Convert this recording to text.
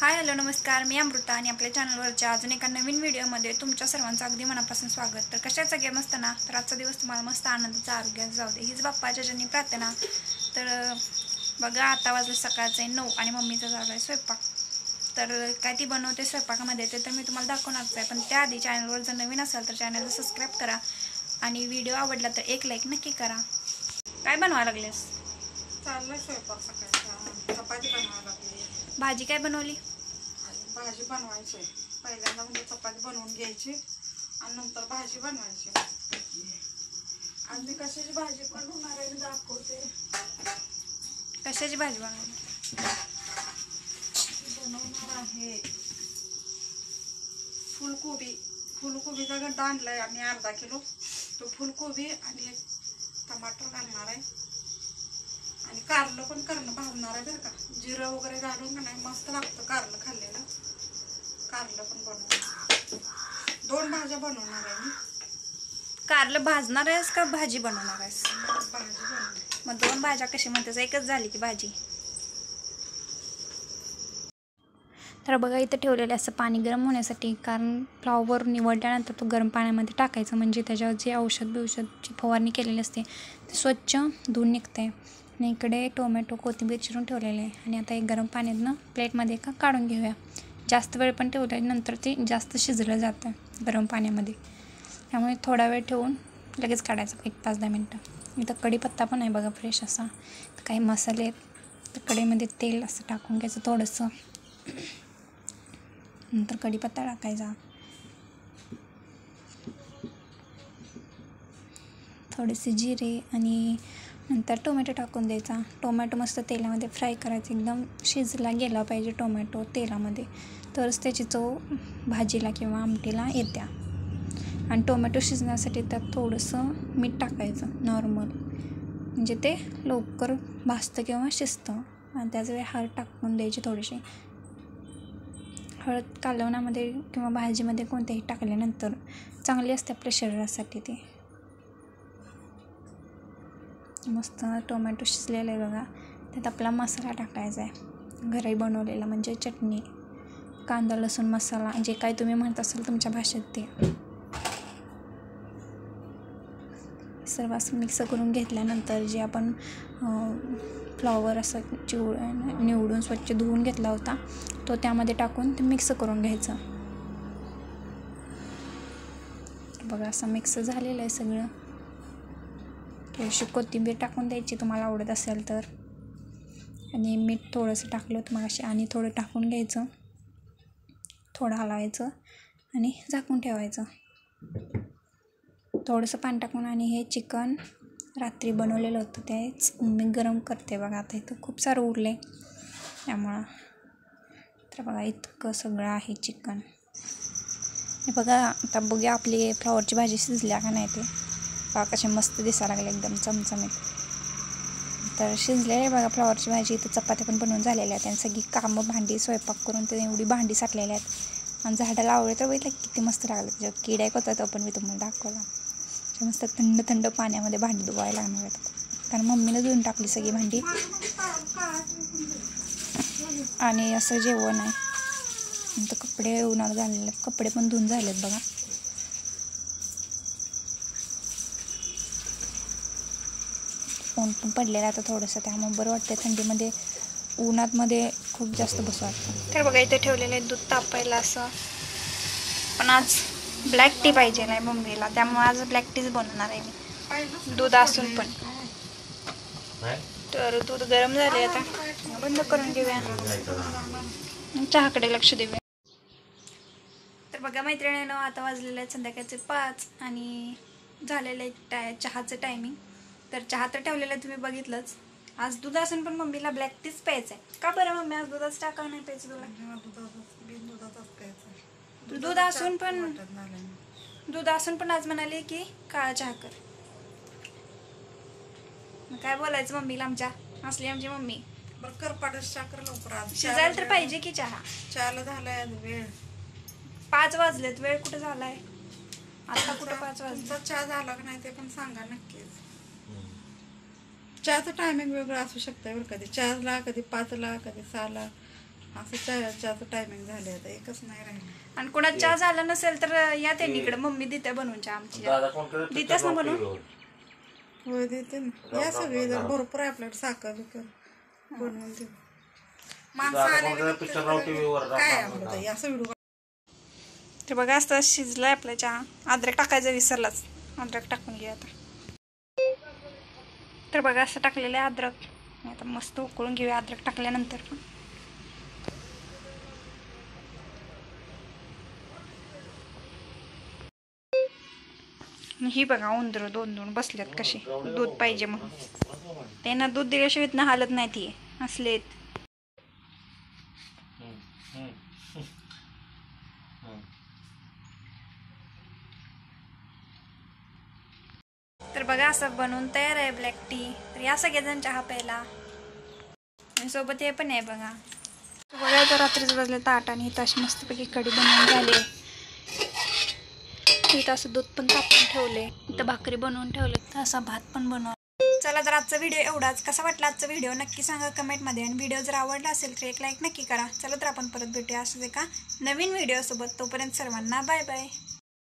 Hi hello नमस्कार, मी अमृता आणि आपल्या चॅनलवरच्या अजून एका नवीन व्हिडिओमध्ये तुमच्या सर्वांचं अगदी मनापासून स्वागत. तर कशा सगळे मस्त ना? तर आजचा दिवस तुम्हाला मस्त आनंदाचा आरोग्यात जाऊ दे हीच बाप्पाच्या जनी प्रार्थना. तर बघा आता वाजले सकाळचे 9 आणि मम्मीचा झाला आहे स्वयंपाक. तर काय ती बनवते स्वयंपाकामध्ये ते तर मी तुम्हाला दाखवणारच आहे, पण त्याआधी चॅनलवर जर नवीन असाल तर चॅनलला सबस्क्राईब करा आणि व्हिडिओ आवडला तर एक लाईक नक्की करा. काय बनवायला लागलेस? चाललंय स्वयंपाक सकाळचा. चपाती बनवायला लागली. भाजी काय बनवली? भाजी बनवायची. पहिल्यांदा म्हणजे चपाती बनवून घ्यायची आणि नंतर भाजी बनवायची. आज मी कशाची भाजी बनवणार आहे दाखवते. कशाची भाजी बनवली? बनवणार आहे फुलकोबी. फुलकोबीचा गड्डा आणलाय आम्ही अर्धा किलो. तो फुलकोबी आणि एक टमाटर घालणार आहे आणि कारलं पण भाजणार आहे बरं का. जिरं वगैरे घालून का नाही मस्त लागतं कारलं खाल्लेलं. कारलं पण बनवणार. 2 भाज्या बनवणार आहे मी. कारलं भाजणार आहेस का भाजी बनवणार आहेस? भाजी बनवणार. मग 2 भाज्या कशी म्हणतेस, एकच झाली की भाजी? तर बघा इथं ठेवलेलं असं पाणी गरम होण्यासाठी, कारण फ्लॉवर निवडल्यानंतर तो गरम पाण्यामध्ये टाकायचं म्हणजे त्याच्यावर जे औषधची फवारणी केलेली असते ते स्वच्छ धुवून निघते. आणि इकडे टोमॅटो कोथिंबीर चिरून ठेवलेले आहे आणि आता एक गरम पाण्यातनं प्लेटमध्ये का काढून घेऊया. जास्त वेळ पण ठेवल्यानंतर ते जास्त शिजलं जातं गरम पाण्यामध्ये, त्यामुळे थोडा वेळ ठेवून लगेच काढायचं 1-5-10 मिनटं. इथं कढीपत्ता पण आहे बघा फ्रेश असा. तर काही मसाले आहेत तर कढईमध्ये तेल असं टाकून घ्यायचं थोडंसं, नंतर कढीपत्ता टाकायचा, थोडेसे जिरे आणि नंतर टोमॅटो टाकून द्यायचा. टोमॅटो मस्त तेलामध्ये फ्राय करायचं, एकदम शिजला गेला पाहिजे टोमॅटो तेलामध्ये, तरच त्याची चव भाजीला किंवा आमटीला येत्या. आणि टोमॅटो शिजण्यासाठी त्यात थोडंसं मीठ टाकायचं नॉर्मल, म्हणजे ते लवकर भाजतं किंवा शिजतं. आणि त्याच वेळी हळद टाकून द्यायची थोडीशी. हळद कालवणामध्ये किंवा भाजीमध्ये कोणत्याही टाकल्यानंतर चांगली असते आपल्या शरीरासाठी. ते मस्त टोमॅटो शिजलेलं आहे बघा. त्यात आपला मसाला टाकायचा आहे घरी बनवलेला, म्हणजे चटणी, कांदा लसूण मसाला, जे काही तुम्ही म्हणत असाल तुमच्या भाषेत ते सर्व असं मिक्स करून घेतल्यानंतर जे आपण फ्लॉवर असं निवडून स्वच्छ धुवून घेतला होता तो त्यामध्ये टाकून ते मिक्स करून घ्यायचं. बघा असं मिक्स झालेलं आहे सगळं. थोडीशी कोथिंबीर टाकून द्यायची तुम्हाला आवडत असेल तर, आणि मीठ थोडंसं टाकलं होतं मगाशी आणि थोडं टाकून घ्यायचं, थोडं हलवायचं आणि झाकून ठेवायचं. थोडंसं पाणी टाकून. आणि हे चिकन रात्री बनवलेलं होतं तेच मी गरम करते बघा. आता इथं खूप सारं उरले त्यामुळं. तर बघा इतकं सगळं आहे चिकन. हे बघा आता बघूया आपली फ्लॉवरची भाजी शिजल्या का नाही ते. बघा कसे मस्त दिसायला लागले एकदम चमचमीत. तर शिजलेले आहे बघा फ्लॉवरची भाजी. इथं चपात्या पण बनवून झालेल्या आहेत आणि सगळी कामं भांडी स्वयंपाक करून ते एवढी भांडी साठलेली आहेत. आणि झाडाला आवडे तर बघितलं किती मस्त लागलं. त्याच्यात किडा एक होता तो पण मी तुम्हाला दाखवला. मस्त थंड थंड पाण्यामध्ये भांडी धुवायला लागणार आहेत, कारण मम्मीनं धुवून टाकली सगळी भांडी. आणि असं जेवण आहे. नंतर कपडे उन्हात घाललेले, कपडे पण धुवून झालेत बघा. ऊन पण पडलेलं आता थोडंसं, त्यामुळे बरं वाटतं. थंडीमध्ये उन्हातमध्ये खूप जास्त बसं वाटतं. तर बघा इथे ठेवलेलं आहे दूध तापायला असं. पण आज ब्लॅक टी पाहिजे नाही मम्मीला, त्यामुळे आज ब्लॅक टीच बनवणार आहे मी, दूध असून पण. तर दूध गरम झाले आता बंद करून घेऊया, चहाकडे लक्ष देऊया. तर बघा मैत्रिणीनं आता वाजलेलं आहे संध्याकाळचे 5 आणि झालेलं आहे चहाचं टायमिंग. तर चहा तर ठेवलेलं तुम्ही बघितलंच. आज दूध असून पण मम्मीला ब्लॅक टीच प्यायचं आहे. का बरं मम्मी आज दुधाच टाका नाही प्यायचं तुला? दूध असून पण आज म्हणाले की काळा चहा कर. मग काय बोलायचं मम्मीला आमच्या, असली आमची मम्मी. बरं कर पाडस साखर लवकर. आज शिजायला तर पाहिजे की चहा. चहाला झालाय वेळ. 5 वाजलेत, वेळ कुठं झालाय आता, कुठं 5 वाजले. तुमचा चहा झाला का नाही ते पण सांगा नक्कीच. चहाचं टायमिंग वेगळं असू शकतं बरं, कधी 4ला, कधी 5ला, कधी 6ला. असं चहाचं टायमिंग झालं आता एकच नाही राहिलं. आणि कोणाचा चहा झाला नसेल तर या त्यांनी इकडे मम्मी देते बनवून चहा आमची देतेस ना बनवून. होय देते ना. या सगळे जर भरपूर आहे आपल्याकडे साखर बिकर बनवून देऊ. माणसं आले काय आवडतं असं व्हिडिओ. तर बघा असं शिजलाय आपला चहा. अद्रक टाकायचं विसरलाच. अद्रक टाकून घ्या आता. तर बघा असं टाकलेलं आहे अद्रक. आता मस्त उकळून घेऊया अद्रक टाकल्यानंतर. ही बघा उंदर दोन बसल्यात कशी दूध पाहिजे म्हणून. त्यांना दूध दिल्याशिवाय ना हालत नाही ती असलेत. तर बघा असं बनवून तयार आहे ब्लॅक टी. तर या सगळेजण चहा प्यायला आणि सोबत हे पण आहे बघा. बघा तर रात्रीच वाजले ताट आणि इथं अशी मस्तपैकी कढी बनवून झाली. इथं असं दूध पण तापवून ठेवले. इथं भाकरी बनवून ठेवले. तर असा भात पण बनव. चला तर आजचा व्हिडिओ एवढाच. कसा वाटला आजचा व्हिडिओ नक्की सांगा कमेंटमध्ये. आणि व्हिडिओ जर आवडला असेल तर एक लाईक नक्की करा. चला तर आपण परत भेटूया असंच एका नवीन व्हिडिओसोबत. तोपर्यंत सर्वांना बाय बाय.